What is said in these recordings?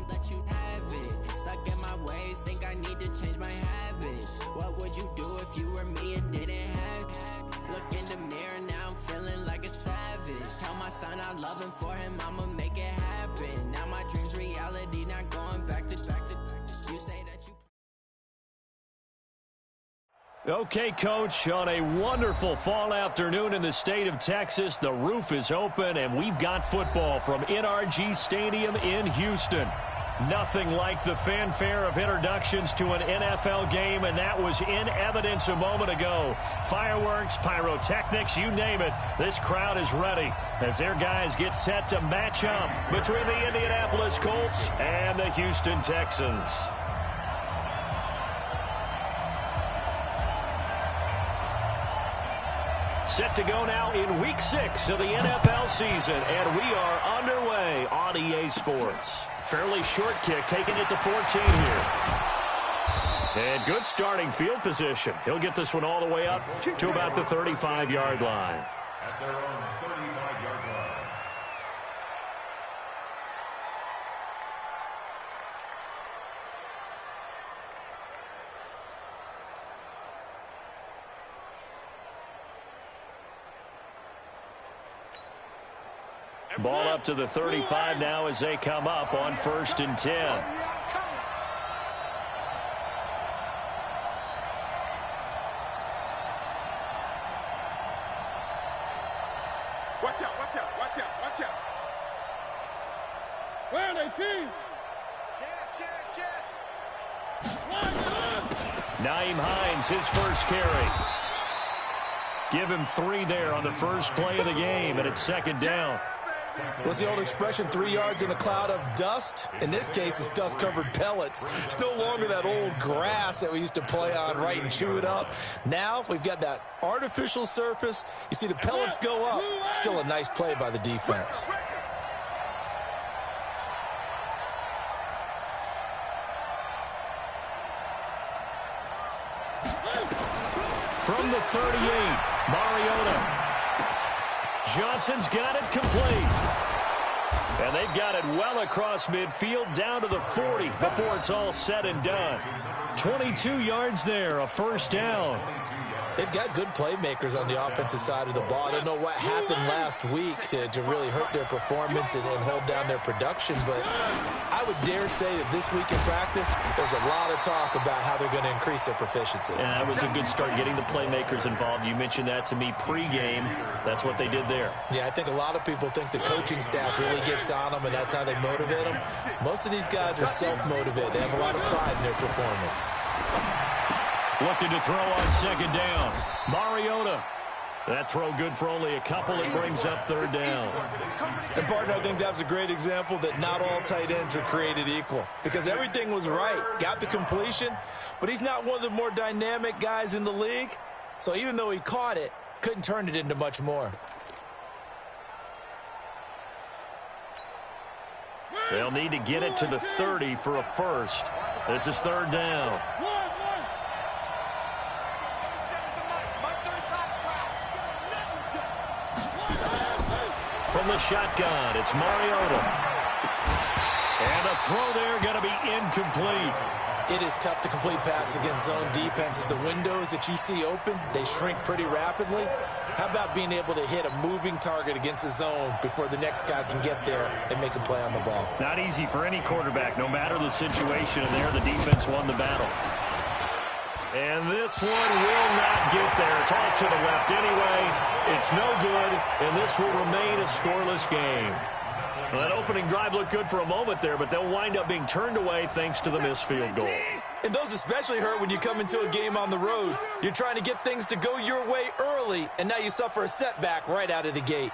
let you have it. Stuck in my ways, think I need to change my habits. What would you do if you were me and didn't have it? Look in the mirror, now I'm feeling like a savage. Tell my son I love him, for him I'ma make it happen. Now my dream's reality, not going back to you say that you... Okay, Coach, on a wonderful fall afternoon in the state of Texas, the roof is open, and we've got football from NRG Stadium in Houston. Nothing like the fanfare of introductions to an NFL game, and that was in evidence a moment ago. Fireworks, pyrotechnics, you name it, this crowd is ready as their guys get set to match up between the Indianapolis Colts and the Houston Texans. Set to go now in Week 6 of the NFL season, and we are underway on EA Sports. Fairly short kick, taking it to 14 here. And good starting field position. He'll get this one all the way up to about the 35-yard line. At their own 35-yard line. Ball up to the 35 now as they come up on 1st and 10. Watch out, watch out, watch out, watch out. Where are they, team? Naeem Hines, his first carry. Give him 3 there on the first play of the game, and it's 2nd down. What's the old expression, 3 yards in a cloud of dust? In this case, it's dust-covered pellets. It's no longer that old grass that we used to play on, right, and chew it up. Now we've got that artificial surface. You see the pellets go up. Still a nice play by the defense. From the 38, Mariota. Johnson's got it complete. And they've got it well across midfield down to the 40 before it's all said and done. 22 yards there, a first down. They've got good playmakers on the offensive side of the ball. I don't know what happened last week to really hurt their performance and hold down their production, but I would dare say that this week in practice, there's a lot of talk about how they're going to increase their proficiency. And that was a good start, getting the playmakers involved. You mentioned that to me pregame. That's what they did there. Yeah, I think a lot of people think the coaching staff really gets on them, and that's how they motivate them. Most of these guys are self-motivated. They have a lot of pride in their performance. Looking to throw on 2nd down. Mariota. That throw good for only a couple. It brings up 3rd down. And, partner, I think that's a great example that not all tight ends are created equal. Because everything was right. Got the completion, but he's not one of the more dynamic guys in the league. So even though he caught it, couldn't turn it into much more. They'll need to get it to the 30 for a first. This is 3rd down. From the shotgun, it's Mariota. And a throw there going to be incomplete. It is tough to complete passes against zone defenses. The windows that you see open, they shrink pretty rapidly. How about being able to hit a moving target against a zone before the next guy can get there and make a play on the ball? Not easy for any quarterback, no matter the situation. And there, the defense won the battle. And this one will not get there. It's off to the left anyway. It's no good, and this will remain a scoreless game. Well, that opening drive looked good for a moment there, but they'll wind up being turned away thanks to the missed field goal. And those especially hurt when you come into a game on the road. You're trying to get things to go your way early, and now you suffer a setback right out of the gate.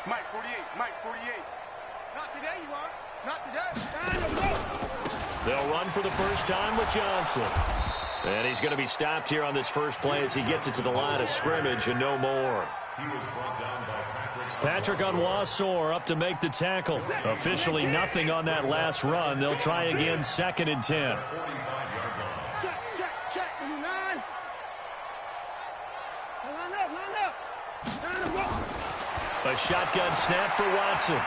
Mike 48, Mike 48. Not today, you are. Not today. They'll run for the first time with Johnson. And he's going to be stopped here on this first play as he gets it to the line of scrimmage and no more. He was brought down by Patrick Onwuasor up to make the tackle. Officially nothing on that last run. They'll try again, 2nd and 10. Check, check, check. 9. Line up, line up. A shotgun snap for Watson.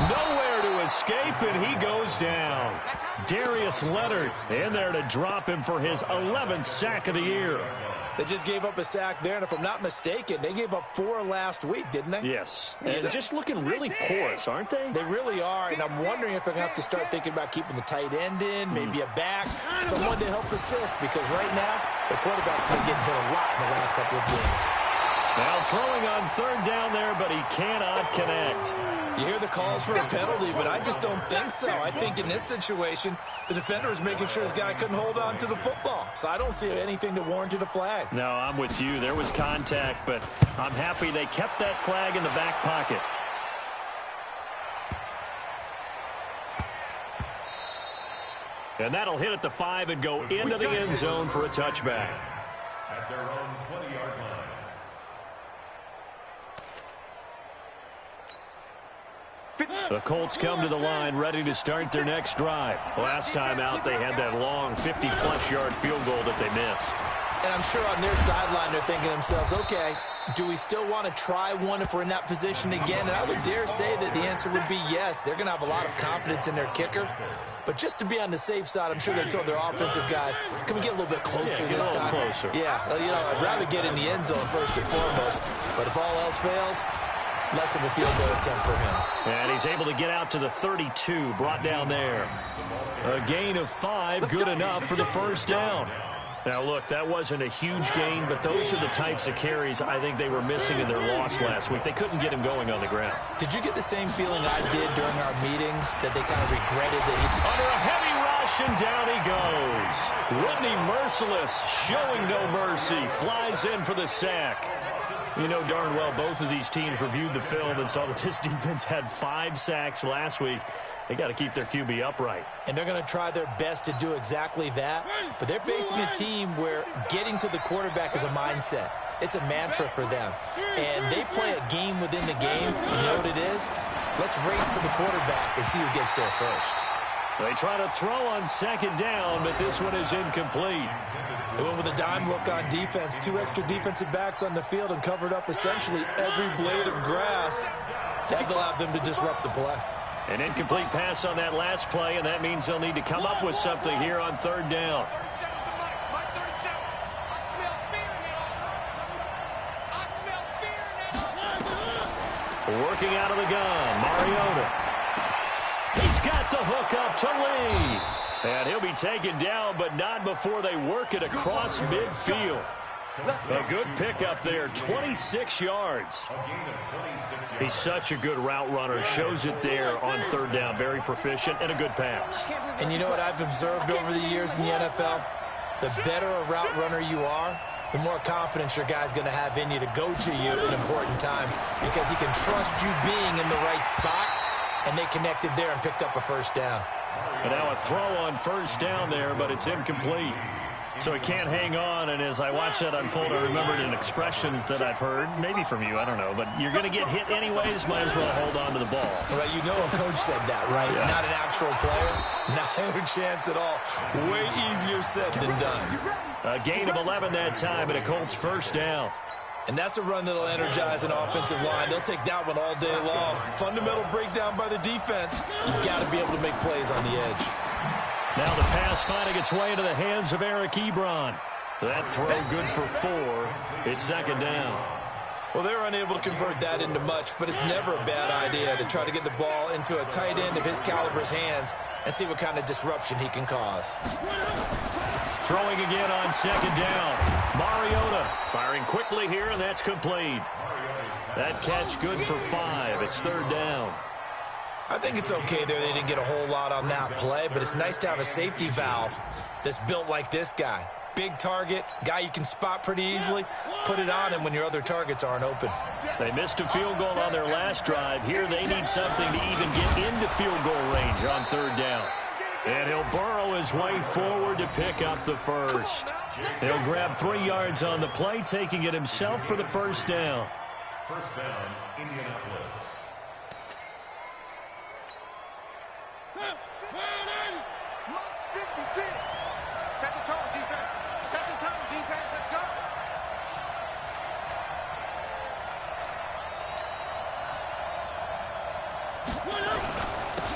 Nowhere to escape, and he goes down. Darius Leonard in there to drop him for his 11th sack of the year. They just gave up a sack there, and if I'm not mistaken, they gave up 4 last week, didn't they? Yes. And just looking really porous, aren't they? They really are, and I'm wondering if they're going to have to start thinking about keeping the tight end in, maybe a back, someone to help assist, because right now, the quarterback's been getting hit a lot in the last couple of games. Now throwing on 3rd down there, but he cannot connect. You hear the calls for a penalty, but I just don't think so. I think in this situation, the defender is making sure his guy couldn't hold on to the football. So I don't see anything to warrant a flag. No, I'm with you. There was contact, but I'm happy they kept that flag in the back pocket. And that'll hit at the 5 and go into the end zone for a touchback. At their own 20-yard line. The Colts come to the line ready to start their next drive. Last time out, they had that long 50-plus yard field goal that they missed. And I'm sure on their sideline they're thinking to themselves, okay, do we still want to try one if we're in that position again? And I would dare say that the answer would be yes. They're going to have a lot of confidence in their kicker. But just to be on the safe side, I'm sure they told their offensive guys, can we get a little bit closer this time? Closer. Yeah, I'd rather get in the end zone first and foremost. But if all else fails, less of a field goal attempt for him. And he's able to get out to the 32, brought down there. A gain of 5, good enough for the first down. Now, look, that wasn't a huge gain, but those are the types of carries I think they were missing in their loss last week. They couldn't get him going on the ground. Did you get the same feeling I did during our meetings, that they kind of regretted that he... Under a heavy rush, and down he goes. Whitney Merciless, showing no mercy, flies in for the sack. You know darn well both of these teams reviewed the film and saw that this defense had 5 sacks last week. They got to keep their QB upright. And they're going to try their best to do exactly that. But they're facing a team where getting to the quarterback is a mindset. It's a mantra for them. And they play a game within the game. You know what it is? Let's race to the quarterback and see who gets there first. They try to throw on 2nd down, but this one is incomplete. They went with a dime look on defense. 2 extra defensive backs on the field and covered up essentially every blade of grass. That allowed them to disrupt the play. An incomplete pass on that last play, and that means they'll need to come up with something here on 3rd down. Working out of the gun, Mariota. He's got the hook up to Lee. And he'll be taken down, but not before they work it across midfield. A good pickup there, 26 yards. He's such a good route runner. Shows it there on 3rd down. Very proficient and a good pass. And you know what I've observed over the years in the NFL? The better a route runner you are, the more confidence your guy's going to have in you to go to you in important times, because he can trust you being in the right spot, and they connected there and picked up a first down. And now a throw on 1st down there, but it's incomplete. So he can't hang on, and as I watch that unfold, I remembered an expression that I've heard, maybe from you, I don't know, but you're going to get hit anyways, might as well hold on to the ball. Right, you know a coach said that, right? Yeah. Not an actual player. No chance at all. Way easier said than done. A gain of 11 that time, and a Colts 1st down. And that's a run that'll energize an offensive line. They'll take that one all day long. Fundamental breakdown by the defense. You've got to be able to make plays on the edge. Now the pass finding its way into the hands of Eric Ebron. That throw good for 4. It's 2nd down. Well, they're unable to convert that into much, but it's never a bad idea to try to get the ball into a tight end of his caliber's hands and see what kind of disruption he can cause. Throwing again on 2nd down. Mariota firing quickly here, and that's complete. That catch good for 5. It's 3rd down. I think it's okay there. They didn't get a whole lot on that play, but it's nice to have a safety valve that's built like this guy. Big target, guy you can spot pretty easily. Put it on him when your other targets aren't open. They missed a field goal on their last drive. Here they need something to even get into field goal range on 3rd down. And he'll burrow his way forward to pick up the 1st. He'll grab 3 yards on the play, taking it himself for the 1st down. 1st down, Indianapolis. Set the tone, defense. Set the tone, defense. Let's go.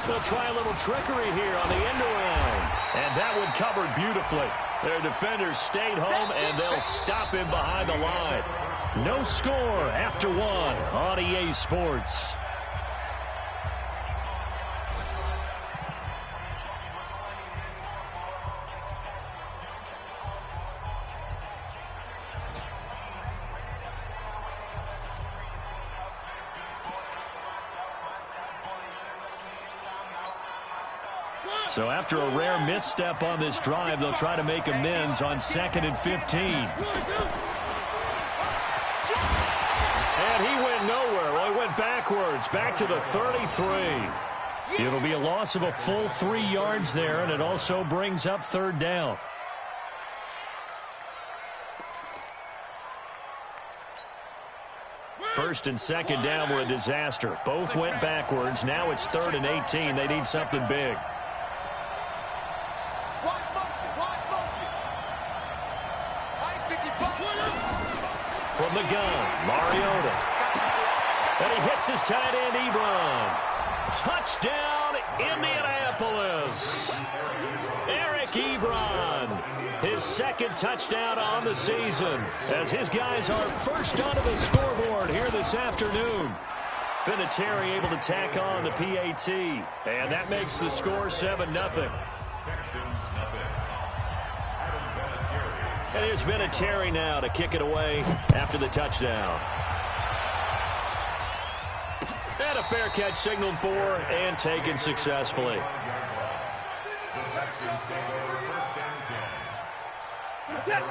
They'll try a little trickery here on the end around. And that one covered beautifully. Their defenders stayed home, and they'll stop him behind the line. No score after one on EA Sports. So after a rare misstep on this drive, they'll try to make amends on 2nd and 15. And he went nowhere. Well, he went backwards, back to the 33. It'll be a loss of a full 3 yards there, and it also brings up 3rd down. First and 2nd down were a disaster. Both went backwards. Now it's 3rd and 18. They need something big. From the gun, Mariota. And he hits his tight end, Ebron. Touchdown, Indianapolis. Eric Ebron, his 2nd touchdown on the season, as his guys are first onto the scoreboard here this afternoon. Vinatieri able to tack on the PAT, and that makes the score 7-0. And here's Vinatieri now to kick it away after the touchdown. And a fair catch signaled for and taken successfully.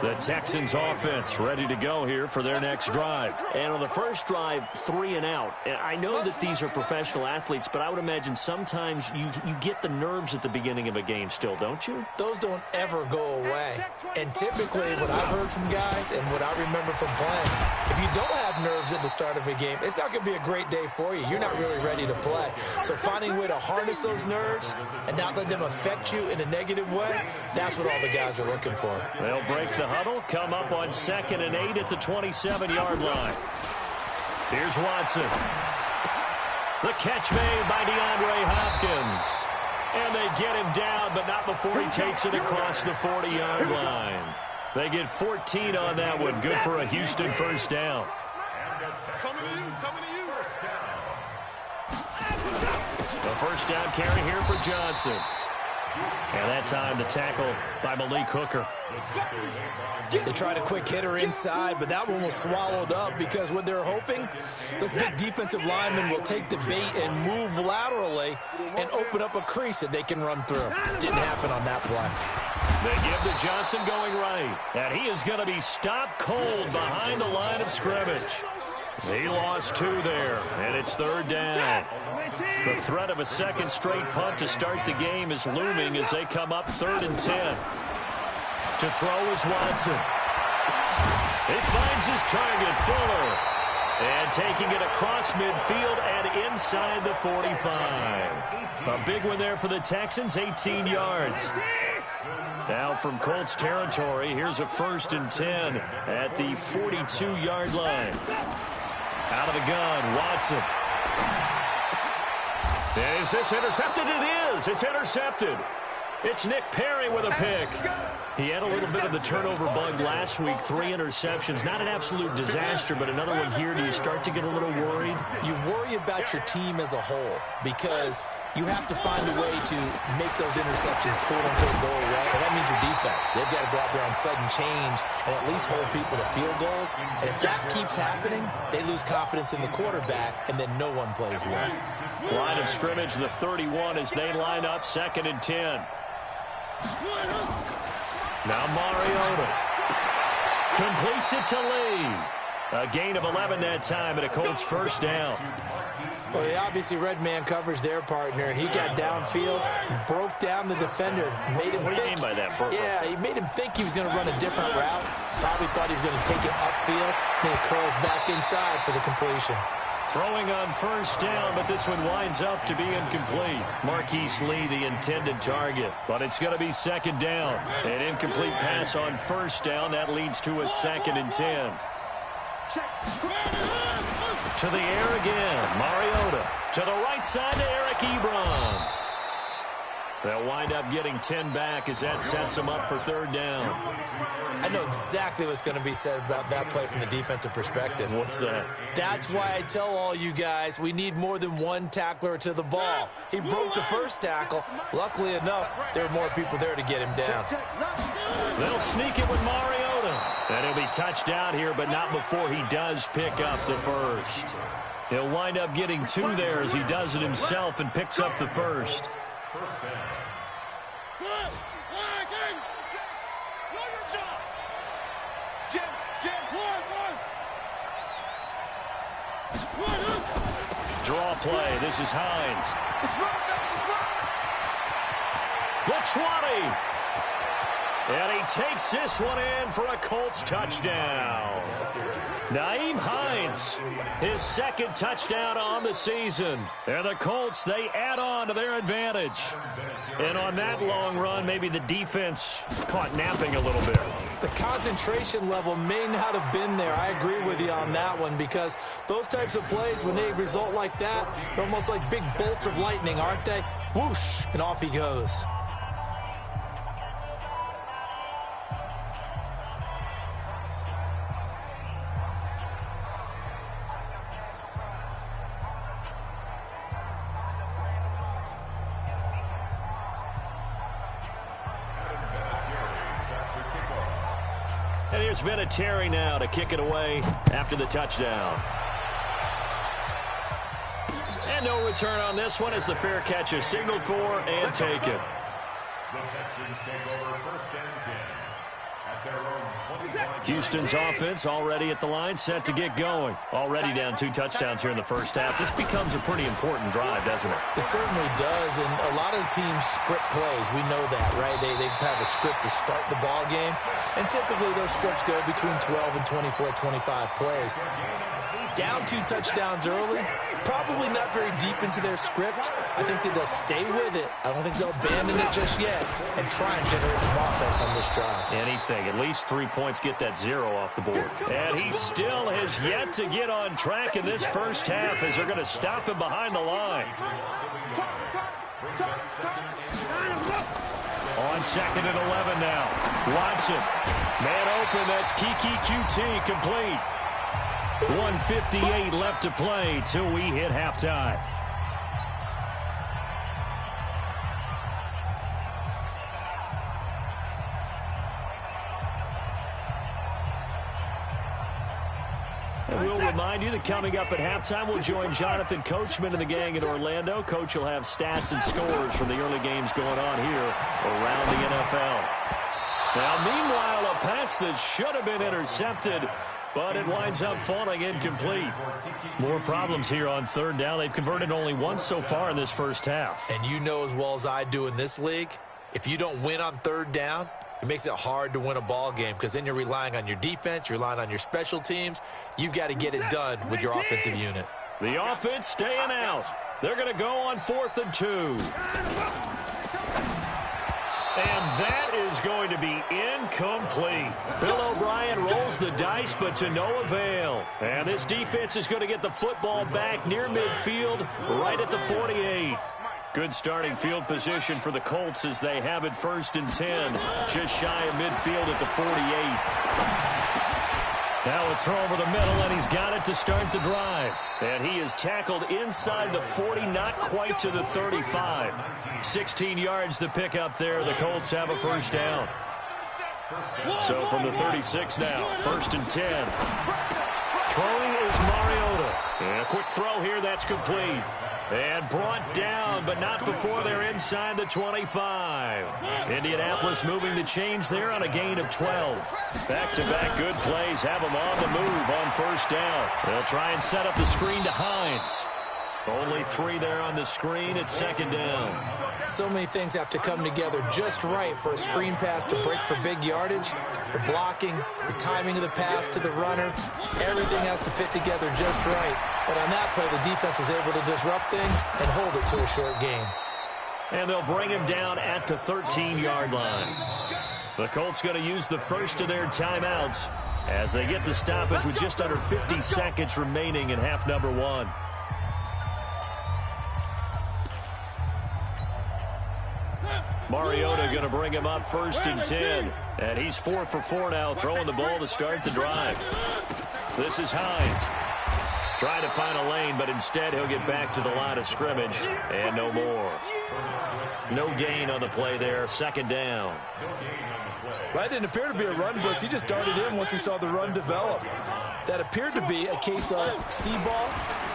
The Texans offense ready to go here for their next drive. And on the first drive, 3 and out. And I know that these are professional athletes, but I would imagine sometimes you get the nerves at the beginning of a game still, don't you? Those don't ever go away. And typically what I've heard from guys and what I remember from playing, if you don't have nerves at the start of a game, it's not going to be a great day for you. You're not really ready to play. So finding a way to harness those nerves and not let them affect you in a negative way, that's what all the guys are looking for. They'll break the huddle, come up on 2nd and 8 at the 27-yard line. Here's Watson. The catch made by DeAndre Hopkins. And they get him down, but not before he takes it across the 40-yard line. They get 14 on that one. Good for a Houston first down. The first down carry here for Johnson. And that time the tackle by Malik Hooker. They tried a quick hitter inside, but that one was swallowed up because what they're hoping, this big defensive lineman will take the bait and move laterally and open up a crease that they can run through. Didn't happen on that play. They give to Johnson going right. And he is going to be stopped cold behind the line of scrimmage. He lost 2 there, and it's 3rd down. The threat of a 2nd straight punt to start the game is looming as they come up 3rd and 10. To throw is Watson. He finds his target, Fuller. And taking it across midfield and inside the 45. A big one there for the Texans, 18 yards. Now from Colts territory, here's a 1st and 10 at the 42-yard line. Out of the gun, Watson. Is this intercepted? It is. It's intercepted. It's Nick Perry with a pick. He had a little bit of the turnover bug last week, 3 interceptions. Not an absolute disaster, but another one here. Do you start to get a little worried? You worry about your team as a whole because you have to find a way to make those interceptions, quote-unquote, go away. And that means your defense. They've got to go out there on sudden change and at least hold people to field goals. And if that keeps happening, they lose confidence in the quarterback, and then no one plays well. Line of scrimmage, the 31 as they line up, 2nd and 10. Now Mariota completes it to Lee. A gain of 11 that time, and a Colts first down. Well, they obviously red man covers their partner, and he got downfield, broke down the defender, made him What do you mean by that? Yeah, he made him think he was going to run a different route. Probably thought he was going to take it upfield, then it curls back inside for the completion. Throwing on first down, but this one winds up to be incomplete. Marquise Lee, the intended target, but it's going to be 2nd down. An incomplete pass on first down. That leads to a 2nd and 10. To the air again. Mariota. To the right side to Eric Ebron. They'll wind up getting 10 back as that sets them up for third down. I know exactly what's going to be said about that play from the defensive perspective. What's that? That's why I tell all you guys we need more than one tackler to the ball. He broke the first tackle. Luckily enough, there were more people there to get him down. They'll sneak it with Mariota. And he'll be touched out here, but not before he does pick up the first. He'll wind up getting 2 there as he does it himself and picks up the first. First down. Draw play. This is Hines. The 20. And he takes this one in for a Colts touchdown. Nyheim Hines, his second touchdown on the season. And the Colts, they add on to their advantage. And on that long run, maybe the defense caught napping a little bit. The concentration level may not have been there. I agree with you on that one because those types of plays, when they result like that, they're almost like big bolts of lightning, aren't they? Whoosh, and off he goes. And here's Vinatieri now to kick it away after the touchdown. And no return on this one as the fair catch is signaled for and taken. The Texans take over first and 10 at their own 25. Houston's offense already at the line, set to get going. Already down 2 touchdowns here in the first half. This becomes a pretty important drive, doesn't it? It certainly does, and a lot of teams script plays. We know that, right? They have a script to start the ball game, and typically those scripts go between 12 and 24, 25 plays. Down 2 touchdowns early, probably not very deep into their script. I think that they'll stay with it. I don't think they'll abandon it just yet and try and generate some offense on this drive. Anything, at least 3 points, get that 0 off the board. And he still has yet to get on track in this first half as they're going to stop him behind the line. On 2nd and 11 now. Watson, man open, that's Kiki QT, complete. 1:58 left to play till we hit halftime. And we'll remind you that coming up at halftime, we'll join Jonathan Coachman and the gang in Orlando. Coach will have stats and scores from the early games going on here around the NFL. Now, meanwhile, a pass that should have been intercepted, but it winds up falling incomplete. More problems here on third down. They've converted only once so far in this first half. And you know as well as I do in this league, if you don't win on third down, it makes it hard to win a ball game because then you're relying on your defense, you're relying on your special teams. You've got to get it done with your offensive unit. The offense staying out. They're going to go on 4th and 2. And that is going to be incomplete. Bill O'Brien rolls the dice, but to no avail. And this defense is going to get the football back near midfield, right at the 48. Good starting field position for the Colts as they have it 1st and 10, just shy of midfield at the 48. Now a throw over the middle, and he's got it to start the drive. And he is tackled inside the 40, not quite to the 35. 16 yards the pick up there. The Colts have a first down. So from the 36 now, 1st and 10. Throwing is Mariota. And a quick throw here, that's complete. And brought down, but not before they're inside the 25. Indianapolis moving the chains there on a gain of 12. Back-to-back good plays have them on the move on first down. They'll try and set up the screen to Hines. Only 3 there on the screen at 2nd down. So many things have to come together just right for a screen pass to break for big yardage. The blocking, the timing of the pass to the runner, everything has to fit together just right. But on that play, the defense was able to disrupt things and hold it to a short gain. And they'll bring him down at the 13-yard line. The Colts going to use the first of their timeouts as they get the stoppage with just under 50 seconds remaining in half number one. Mariota going to bring him up 1st and 10. And he's 4 for 4 now, throwing the ball to start the drive. This is Hines. Trying to find a lane, but instead he'll get back to the line of scrimmage. And no more. No gain on the play there. 2nd down. Well, that didn't appear to be a run blitz. He just darted in once he saw the run develop. That appeared to be a case of see ball,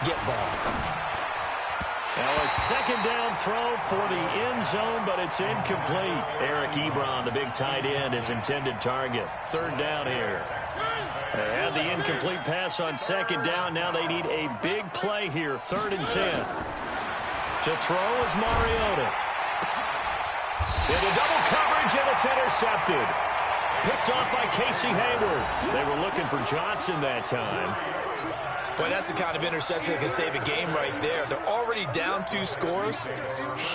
get ball. Now a 2nd down throw for the end zone, but it's incomplete. Eric Ebron, the big tight end, his intended target. 3rd down here. They had the incomplete pass on 2nd down. Now they need a big play here. 3rd and 10. To throw is Mariota. Into double coverage, and it's intercepted. Picked off by Casey Hayward. They were looking for Johnson that time. Boy, that's the kind of interception that can save a game right there. They're already down 2 scores.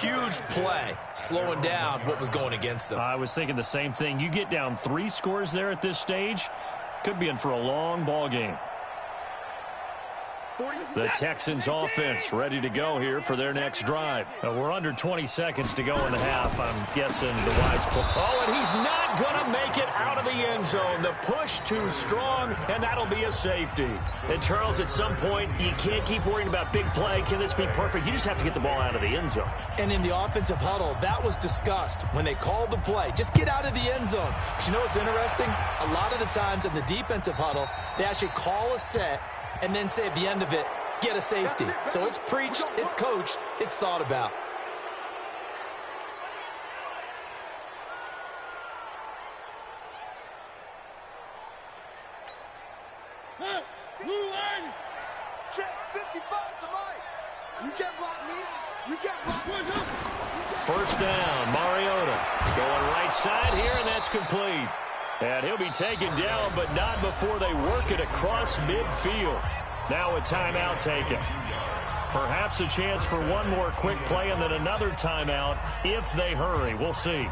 Huge play, slowing down what was going against them. I was thinking the same thing. You get down 3 scores there at this stage, could be in for a long ball game. The Texans offense ready to go here for their next drive. We're under 20 seconds to go in the half. I'm guessing the wise play. Oh, and he's not going to make it out of the end zone. The push too strong, and that'll be a safety. And, Charles, at some point, you can't keep worrying about big play. Can this be perfect? You just have to get the ball out of the end zone. And in the offensive huddle, that was discussed when they called the play. Just get out of the end zone. But you know what's interesting? A lot of the times in the defensive huddle, they actually call a set and then say at the end of it, get a safety. So it's preached, it's coached, it's thought about. Check 55 to Mike. You can't block me. You can't block me. 1st down, Mariota going right side here, and that's complete. And he'll be taken down, but not before they work it across midfield. Now a timeout taken. Perhaps a chance for one more quick play and then another timeout if they hurry. We'll see.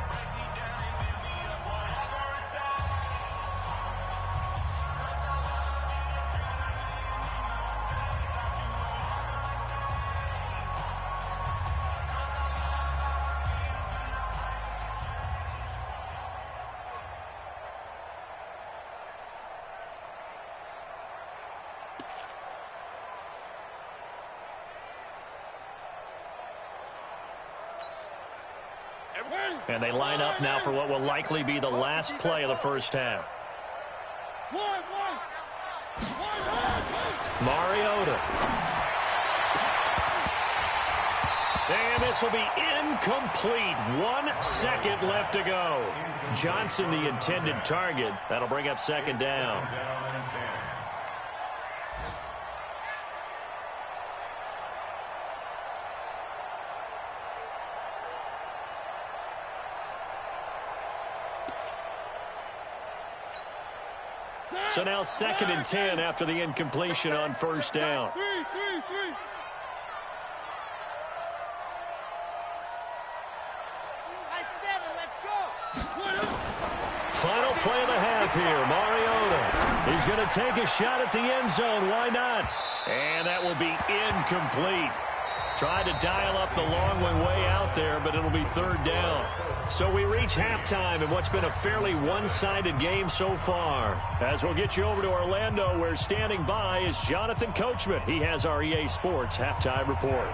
And they line up now for what will likely be the last play of the first half. Mariota. And this will be incomplete. 1 second left to go. Johnson, the intended target. That'll bring up 2nd down. So now 2nd and 10 after the incompletion on 1st down. Final play of the half here. Mariota. He's going to take a shot at the end zone. Why not? And that will be incomplete. Tried to dial up the long way out there, but it'll be 3rd down. So we reach halftime in what's been a fairly one-sided game so far. As we'll get you over to Orlando, where standing by is Jonathan Coachman. He has our EA Sports halftime report.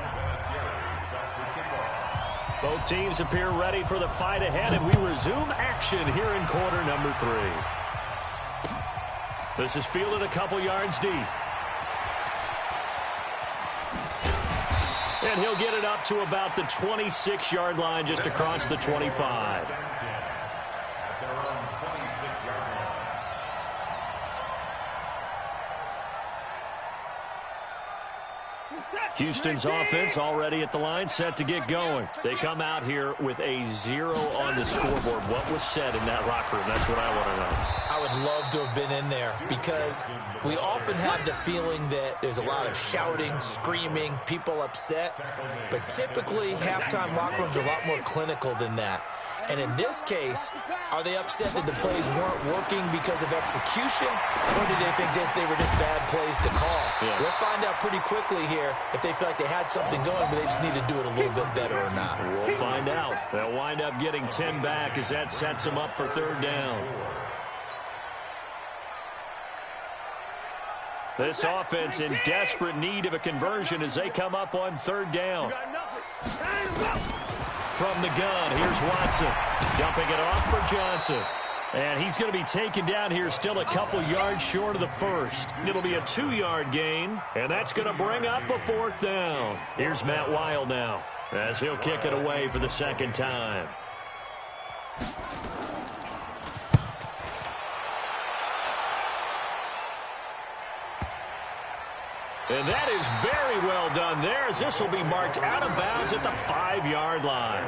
Both teams appear ready for the fight ahead, and we resume action here in quarter number 3. This is fielded a couple yards deep. And he'll get it up to about the 26-yard line, just across the 25. Houston's offense already at the line, set to get going. They come out here with a 0 on the scoreboard. What was said in that locker room? That's what I want to know. I would love to have been in there, because we often have the feeling that there's a lot of shouting, screaming, people upset. But typically, halftime locker rooms are a lot more clinical than that. And in this case, are they upset that the plays weren't working because of execution, or do they think they were just bad plays to call? Yeah. We'll find out pretty quickly here if they feel like they had something going, but they just need to do it a little bit better or not. We'll find out. They'll wind up getting 10 back as that sets them up for third down. This offense in desperate need of a conversion as they come up on third down. From the gun, here's Watson. Dumping it off for Johnson. And he's going to be taken down here still a couple yards short of the first. It'll be a 2-yard gain, and that's going to bring up a fourth down. Here's Matt Weil now as he'll kick it away for the second time. And that is very well done there as this will be marked out of bounds at the 5-yard line.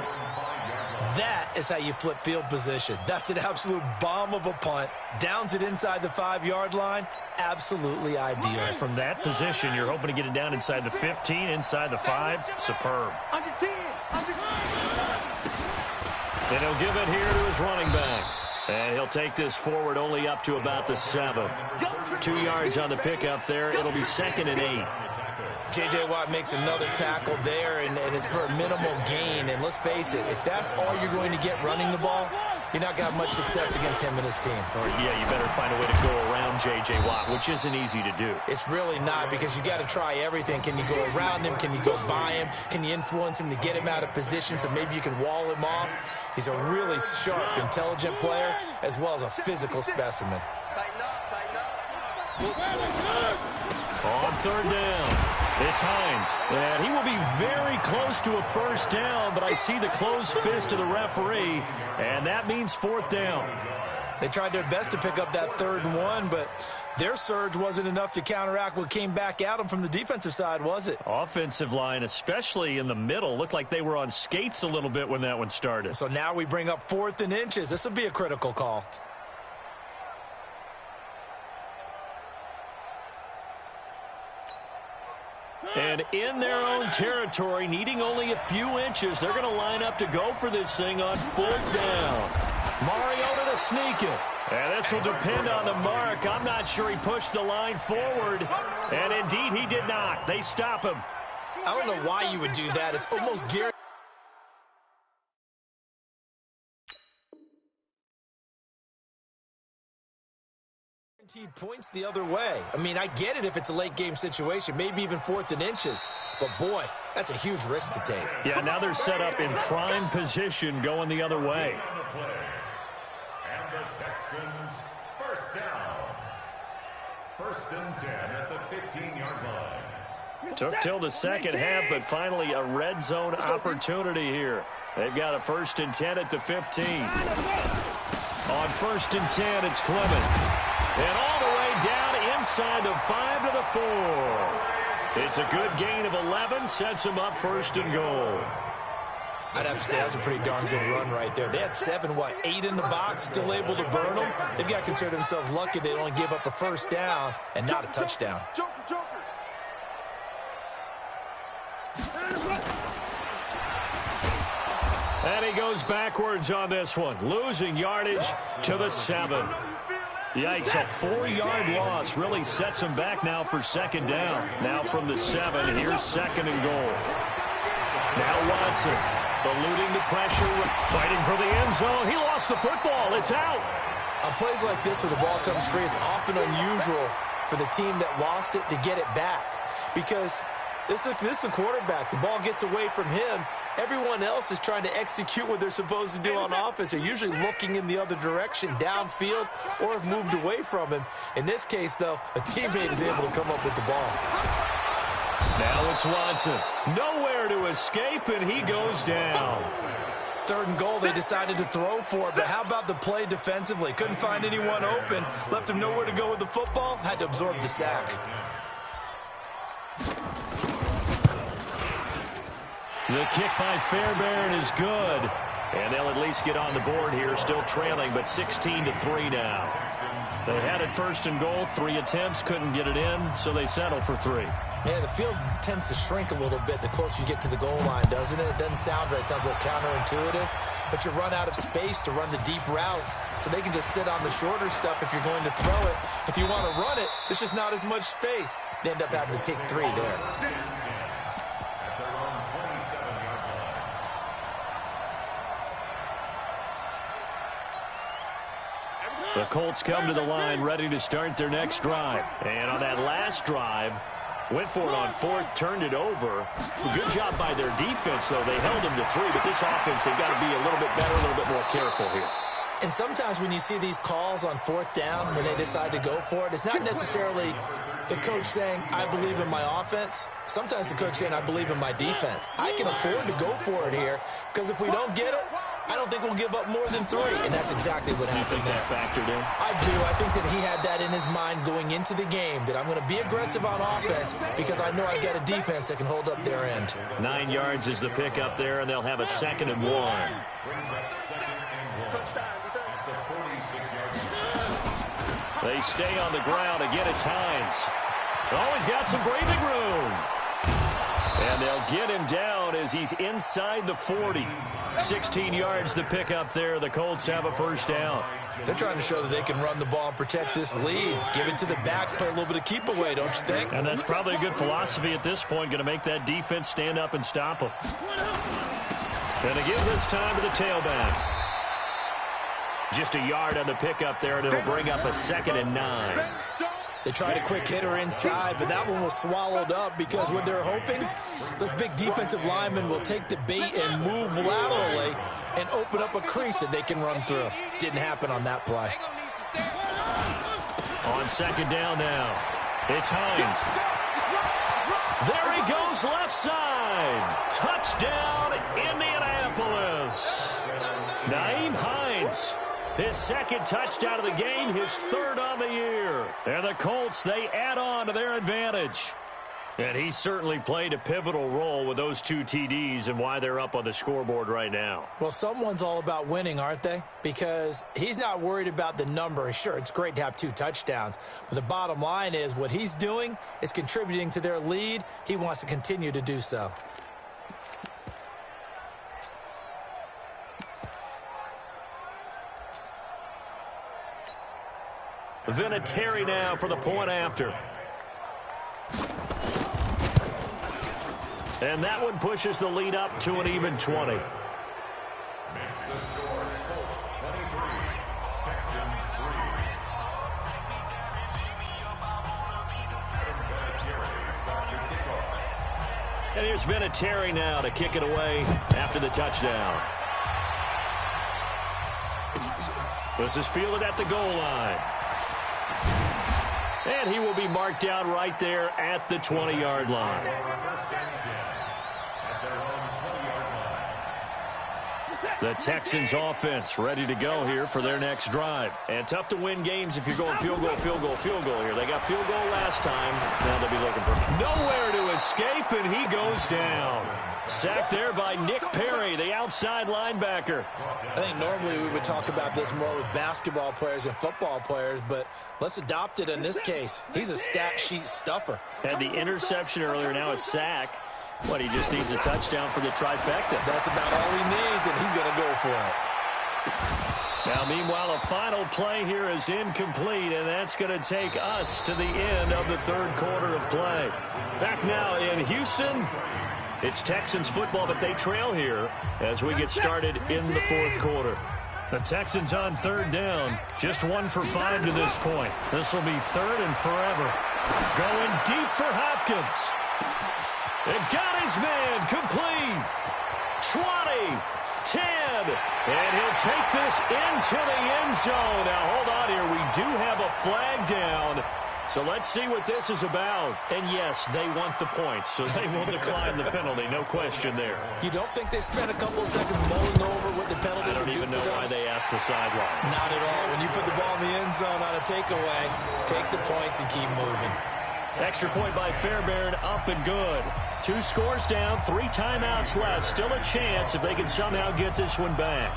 That is how you flip field position. That's an absolute bomb of a punt. Downs it inside the 5-yard line. Absolutely ideal. From that position, you're hoping to get it down inside the 15, inside the 5. Superb. Under 10. Under 10. And he'll give it here to his running back. And he'll take this forward only up to about the 7. 2 yards on the pickup there. It'll be 2nd and 8. J.J. Watt makes another tackle there, and it's for a minimal gain. And let's face it, if that's all you're going to get running the ball, you're not going to have much success against him and his team. Or, yeah, you better find a way to go around J.J. Watt, which isn't easy to do. It's really not, because you got to try everything. Can you go around him? Can you go by him? Can you influence him to get him out of position so maybe you can wall him off? He's a really sharp, intelligent player, as well as a physical specimen. On third down, it's Hines. And he will be very close to a first down, but I see the closed fist of the referee, and that means fourth down. They tried their best to pick up that 3rd and 1, but their surge wasn't enough to counteract what came back at them from the defensive side, was it? Offensive line, especially in the middle, looked like they were on skates a little bit when that one started. So now we bring up 4th and inches. This will be a critical call. And in their own territory, needing only a few inches, they're going to line up to go for this thing on 4th down. Mariota to sneak it. And this will depend on the mark. I'm not sure he pushed the line forward. And indeed, he did not. They stop him. I don't know why you would do that. It's almost guaranteed points the other way. I mean, I get it if it's a late game situation, maybe even 4th and inches. But, boy, that's a huge risk to take. Yeah, now they're set up in prime position going the other way. And the Texans, first down. 1st and 10 at the 15-yard line. Took till the second half, but finally a red zone opportunity here. They've got a 1st and 10 at the 15. On 1st and 10, it's Clement. And all the way down inside the 5 to the 4. It's a good gain of 11, sets them up 1st and goal. I'd have to say that was a pretty darn good run right there. They had 8 in the box, still able to burn them. They've got to consider themselves lucky they only give up a 1st down and not a touchdown. And he goes backwards on this one, losing yardage to the 7. Yikes, a 4-yard loss really sets him back now for 2nd down. Now from the 7, here's 2nd and goal. Now Watson, eluding the pressure, fighting for the end zone. He lost the football. It's out. On plays like this where the ball comes free, it's often unusual for the team that lost it to get it back. Because this is the quarterback. The ball gets away from him. Everyone else is trying to execute what they're supposed to do on offense. They're usually looking in the other direction, downfield, or have moved away from him. In this case, though, a teammate is able to come up with the ball. Now it's Watson. Nowhere to escape, and he goes down. 3rd and goal, they decided to throw for it, but how about the play defensively? Couldn't find anyone open, left him nowhere to go with the football, had to absorb the sack. The kick by Fairbairn is good. And they'll at least get on the board here, still trailing, but 16-3 now. They had it 1st and goal, 3 attempts, couldn't get it in, so they settle for 3. Yeah, the field tends to shrink a little bit the closer you get to the goal line, doesn't it? It doesn't sound right. It sounds a little counterintuitive. But you run out of space to run the deep routes, so they can just sit on the shorter stuff if you're going to throw it. If you want to run it, there's just not as much space. They end up having to take 3 there. The Colts come to the line ready to start their next drive. And on that last drive, went for it on 4th, turned it over. Good job by their defense, though. They held them to 3, but this offense, they've got to be a little bit better, a little bit more careful here. And sometimes when you see these calls on 4th down, when they decide to go for it, it's not necessarily the coach saying, I believe in my offense. Sometimes the coach saying, I believe in my defense. I can afford to go for it here, because if we don't get it, I don't think we'll give up more than 3, and that's exactly what happened there. Factored in? I do. I think that he had that in his mind going into the game, that I'm going to be aggressive on offense because I know I've got a defense that can hold up their end. 9 yards is the pick up there, and they'll have a 2nd and 1. They stay on the ground. Again, it's Hines. Oh, he's got some breathing room. And they'll get him down as he's inside the 40. 16 yards the pick up there. The Colts have a 1st down. They're trying to show that they can run the ball and protect this lead. Give it to the backs, play a little bit of keep away, don't you think? And that's probably a good philosophy at this point. Going to make that defense stand up and stop them. And they give this time to the tailback. Just a yard on the pickup there, and it'll bring up a 2nd and 9. They tried a quick hitter inside, but that one was swallowed up because what they're hoping, those big defensive linemen will take the bait and move laterally and open up a crease that they can run through. Didn't happen on that play. On 2nd down now, it's Hines. There he goes left side. Touchdown, Indianapolis. Nyheim Hines. His 2nd touchdown of the game, his 3rd on the year. And the Colts, they add on to their advantage. And he certainly played a pivotal role with those 2 TDs and why they're up on the scoreboard right now. Well, someone's all about winning, aren't they? Because he's not worried about the number. Sure, it's great to have 2 touchdowns. But the bottom line is what he's doing is contributing to their lead. He wants to continue to do so. Vinatieri now for the point after. And that one pushes the lead up to an even 20. And here's Vinatieri now to kick it away after the touchdown. This is fielded at the goal line. And he will be marked down right there at the 20-yard line. The Texans offense ready to go here for their next drive. And tough to win games if you're going field goal, field goal, field goal here. They got field goal last time. Now they'll be looking for nowhere to escape, and he goes down. Sacked there by Nick Perry, the outside linebacker. I think normally we would talk about this more with basketball players and football players, but let's adopt it in this case. He's a stat sheet stuffer. Had the interception earlier, now a sack. What, he just needs a touchdown for the trifecta. That's about all he needs, and he's going to go for it. Now, meanwhile, a final play here is incomplete, and that's going to take us to the end of the 3rd quarter of play. Back now in Houston, it's Texans football, but they trail here as we get started in the 4th quarter. The Texans on 3rd down, just 1 for 5 to this point. This will be 3rd and forever. Going deep for Hopkins. And got his man complete. 20, 10, and he'll take this into the end zone. Now, hold on here. We do have a flag down. So let's see what this is about. And, yes, they want the points, so they will decline the penalty. No question there. You don't think they spent a couple of seconds mulling over what the penalty I don't even know why they asked the sideline. Not at all. When you put the ball in the end zone on a takeaway, take the points and keep moving. Extra point by Fairbairn, up and good. 2 scores down, 3 timeouts left. Still a chance if they can somehow get this one back.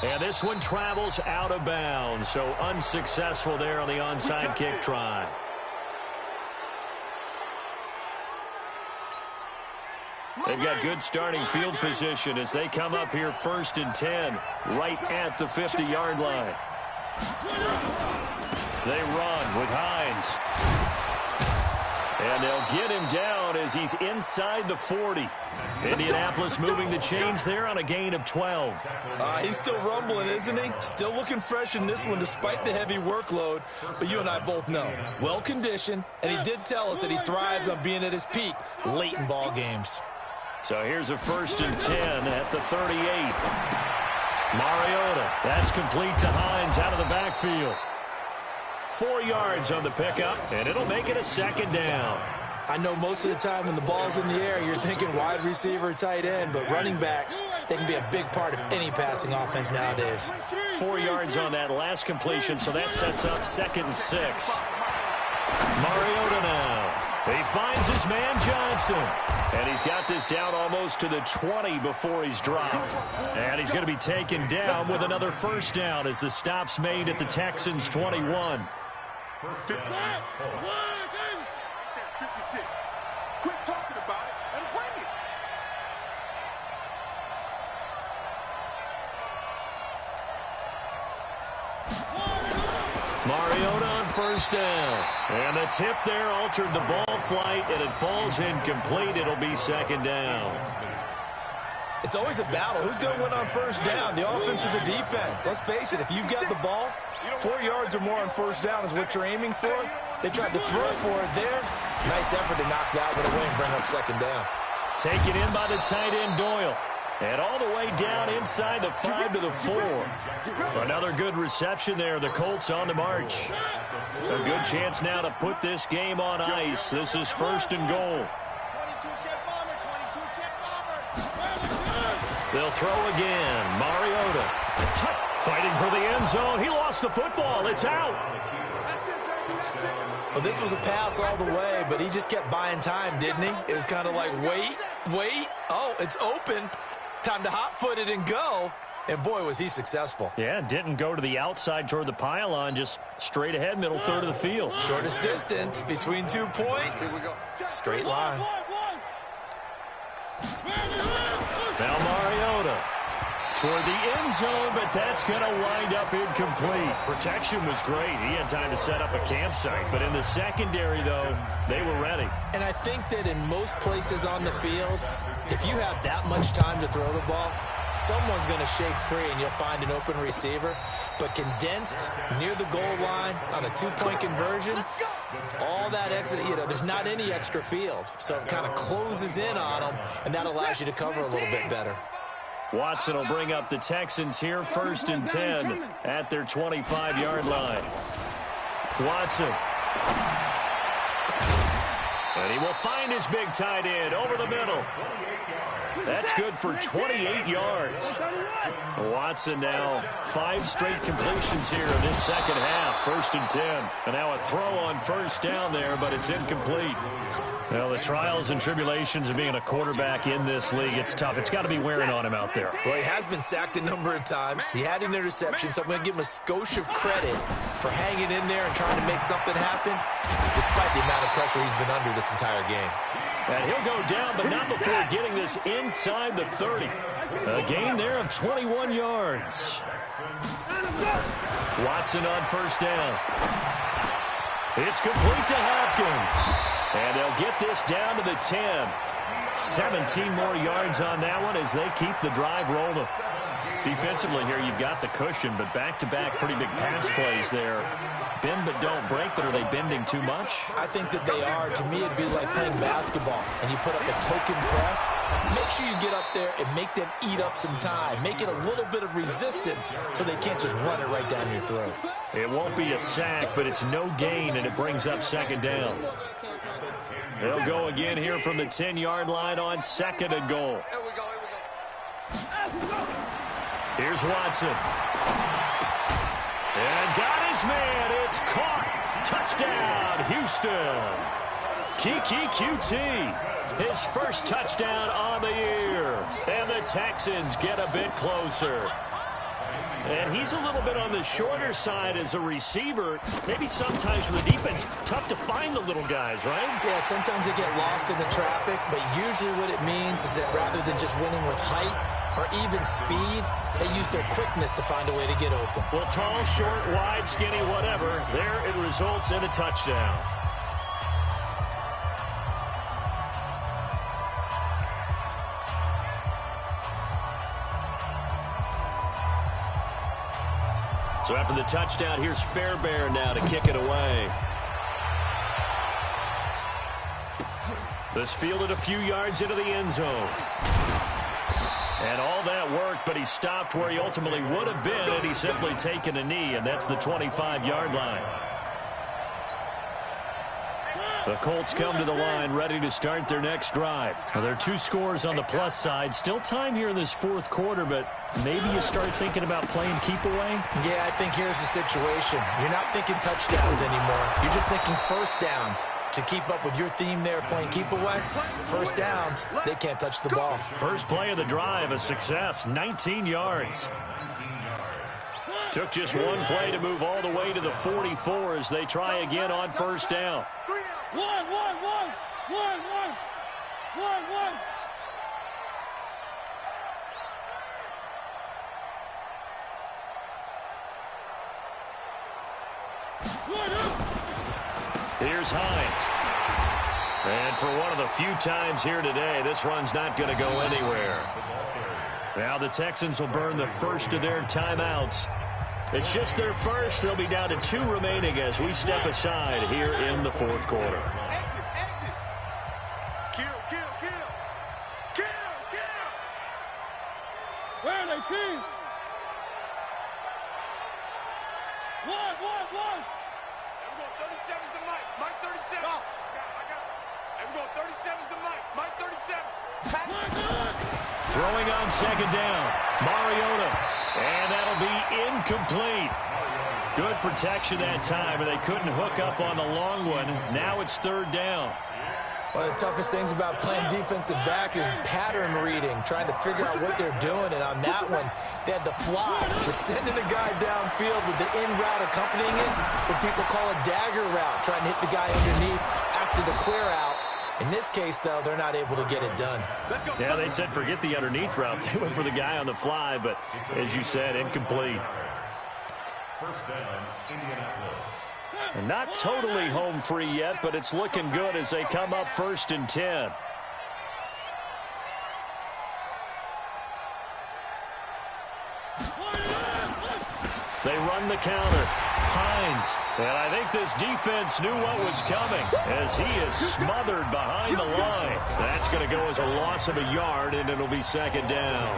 And this one travels out of bounds, so unsuccessful there on the onside kick try. They've got good starting field position as they come up here 1st and 10, right at the 50-yard line. They run with Hines. And they'll get him down as he's inside the 40. Indianapolis moving the chains there on a gain of 12. He's still rumbling, isn't he? Still looking fresh in this one despite the heavy workload. But you and I both know, well-conditioned, and he did tell us that he thrives on being at his peak late in ball games. So here's a 1st and 10 at the 38. Mariota, that's complete to Hines out of the backfield. 4 yards on the pickup, and it'll make it a 2nd down. I know most of the time when the ball's in the air, you're thinking wide receiver, tight end, but running backs, they can be a big part of any passing offense nowadays. 4 yards on that last completion, so that sets up 2nd and 6. Mariota now. He finds his man Johnson. And he's got this down almost to the 20 before he's dropped. And he's going to be taken down with another 1st down as the stop's made at the Texans' 21. 56. Quit talking about it and bring it. Mariota on 1st down. And the tip there altered the ball flight, and it falls incomplete. It'll be 2nd down. It's always a battle. Who's going to win on 1st down, the offense or the defense? Let's face it, if you've got the ball, 4 yards or more on 1st down is what you're aiming for. They tried to throw for it there. Nice effort to knock that one away and bring up 2nd down. Taken in by the tight end Doyle. And all the way down inside the 5 to the 4. Another good reception there. The Colts on the march. A good chance now to put this game on ice. This is 1st and goal. They'll throw again. Mariota fighting for the end zone. He lost the football. It's out. Well, this was a pass all the way, but he just kept buying time, didn't he? It was kind of like, wait. Oh, it's open. Time to hot-foot it and go. And, boy, was he successful. Yeah, didn't go to the outside toward the pylon, just straight ahead, middle third of the field. Shortest distance between 2 points. Straight line. Now Mariota toward the end zone, but that's going to wind up incomplete. Protection was great. He had time to set up a campsite. But in the secondary, though, they were ready. And I think that in most places on the field, if you have that much time to throw the ball, someone's going to shake free and you'll find an open receiver. But condensed near the goal line on a 2-point conversion, all that extra, there's not any extra field. So it kind of closes in on them, and that allows you to cover a little bit better. Watson will bring up the Texans here 1st and 10 at their 25-yard line. Watson. And he will find his big tight end over the middle. That's good for 28 yards. Watson now 5 straight completions here in this 2nd half. 1st and 10. And now a throw on 1st down there, but it's incomplete. Well, the trials and tribulations of being a quarterback in this league, it's tough. It's got to be wearing on him out there. Well, he has been sacked a number of times. He had an interception, so I'm going to give him a skosh of credit for hanging in there and trying to make something happen, despite the amount of pressure he's been under this entire game. And he'll go down, but not before getting this inside the 30. A gain there of 21 yards. Watson on 1st down. It's complete to Hopkins. And they'll get this down to the 10. 17 more yards on that one as they keep the drive rolling. Defensively here, you've got the cushion, but back-to-back pretty big pass plays there. Bend but don't break, but are they bending too much? I think that they are. To me, it'd be like playing basketball, and you put up a token press. Make sure you get up there and make them eat up some time. Make it a little bit of resistance so they can't just run it right down your throat. It won't be a sack, but it's no gain, and it brings up 2nd down. They'll go again here from the 10-yard line on 2nd and goal. Here's Watson. And got his man. It's caught. Touchdown, Houston. Kiki QT. His first touchdown on the year. And the Texans get a bit closer. And he's a little bit on the shorter side as a receiver. Maybe sometimes for the defense, tough to find the little guys, right? Yeah, sometimes they get lost in the traffic, but usually what it means is that rather than just winning with height or even speed, they use their quickness to find a way to get open. Well, tall, short, wide, skinny, whatever, there it results in a touchdown. So after the touchdown, here's Fairbairn now to kick it away. This fielded a few yards into the end zone. And all that worked, but he stopped where he ultimately would have been had he simply taken a knee, and that's the 25-yard line. The Colts come to the line ready to start their next drive. Well, there are 2 scores on the plus side. Still time here in this fourth quarter, but maybe you start thinking about playing keep away? Yeah, I think here's the situation. You're not thinking touchdowns anymore. You're just thinking first downs. To keep up with your theme there, playing keep away, first downs, they can't touch the ball. First play of the drive, a success, 19 yards. Took just one play to move all the way to the 44 as they try again on first down. One. Here's Hines. And for one of the few times here today, this run's not going to go anywhere. Now the Texans will burn the first of their timeouts. It's just their first. They'll be down to 2 remaining as we step aside here in the fourth quarter. Exit. Kill. Where are they, team? One. There we go, 37's the Mike. Mike 37. Go. I got it. There we go, 37's the Mike. Mike 37. Throwing on second down. Mariota. And that'll be incomplete. Good protection that time, but they couldn't hook up on the long one. Now it's third down. One of the toughest things about playing defensive back is pattern reading, trying to figure out what they're doing. And on that one, they had the fly, just sending a guy downfield with the in route accompanying it, what people call a dagger route, trying to hit the guy underneath after the clear out. In this case, though, they're not able to get it done. Yeah, they said forget the underneath route. They went for the guy on the fly, but as you said, incomplete. First down, Indianápolis. And not totally home free yet, but it's looking good as they come up 1st and 10. They run the counter. Hines. And I think this defense knew what was coming as he is smothered behind the line. That's going to go as a loss of a yard, and it'll be second down.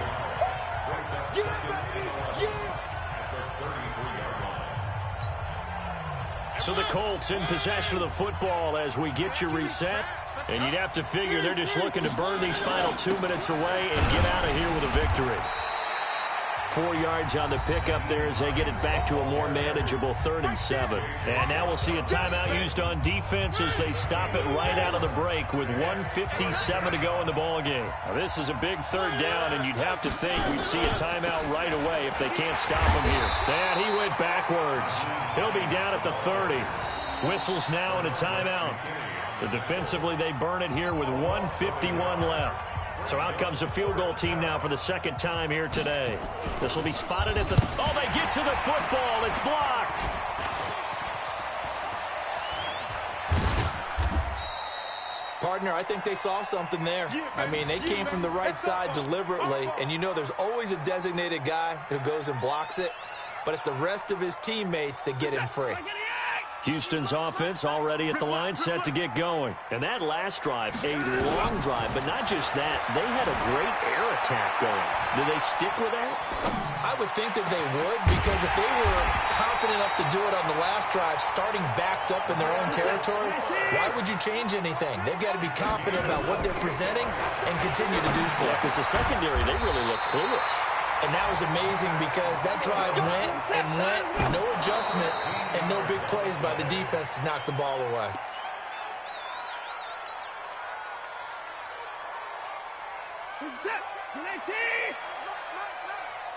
So the Colts in possession of the football as we get you reset. And you'd have to figure they're just looking to burn these final 2 minutes away and get out of here with a victory. 4 yards on the pickup there as they get it back to a more manageable 3rd and 7. And now we'll see a timeout used on defense as they stop it right out of the break with 1:57 to go in the ballgame. Now this is a big 3rd down, and you'd have to think we'd see a timeout right away if they can't stop him here. And he went backwards. He'll be down at the 30. Whistles now and a timeout. So defensively they burn it here with 1:51 left. So out comes the field goal team now for the second time here today. This will be spotted at the... Oh, they get to the football. It's blocked. Partner, I think they saw something there. I mean, they came from the right side deliberately, and you know there's always a designated guy who goes and blocks it, but it's the rest of his teammates that get him free. Houston's offense already at the line, set to get going. And that last drive, a long drive, but not just that. They had a great air attack going. Do they stick with that? I would think that they would, because if they were confident enough to do it on the last drive, starting backed up in their own territory, why would you change anything? They've got to be confident about what they're presenting and continue to do so. Yeah, because the secondary, they really look clueless. And that was amazing because that drive went and went, no adjustments, and no big plays by the defense to knock the ball away.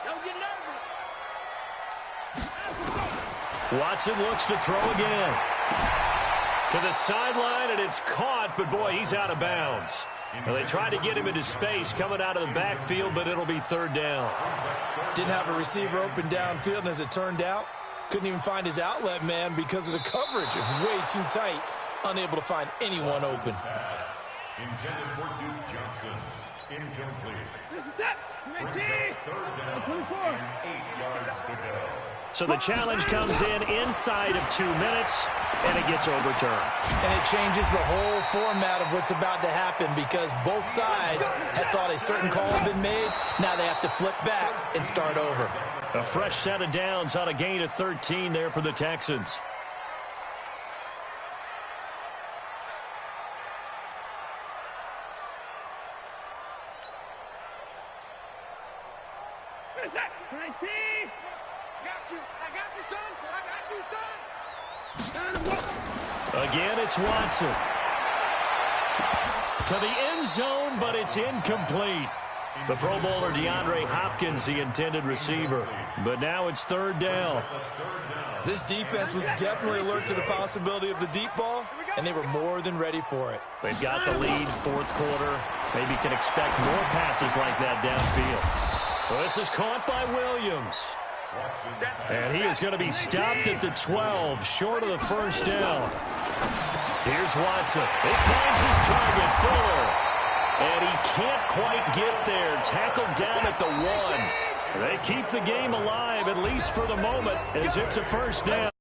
Don't get nervous. Watson looks to throw again. To the sideline, and it's caught, but boy, he's out of bounds. Well, they tried to get him into space coming out of the backfield, but it'll be third down. Didn't have a receiver open downfield, and as it turned out, couldn't even find his outlet man because of the coverage. It was way too tight, unable to find anyone open. Intended for Duke Johnson. Incomplete. This is it. Third down. 24. 8 yards to go. So the challenge comes in inside of 2 minutes, and it gets overturned. And it changes the whole format of what's about to happen because both sides had thought a certain call had been made. Now they have to flip back and start over. A fresh set of downs on a gain of 13 there for the Texans. What is that? 19. I got you, son. Again, it's Watson. To the end zone, but it's incomplete. The Pro Bowler DeAndre Hopkins, the intended receiver. But now it's third down. This defense was definitely alert to the possibility of the deep ball, and they were more than ready for it. They've got the lead, fourth quarter. Maybe can expect more passes like that downfield. Well, this is caught by Williams. And he is going to be stopped at the 12, short of the first down. Here's Watson. He finds his target, Fuller. And he can't quite get there. Tackled down at the 1. They keep the game alive, at least for the moment, as it's a first down.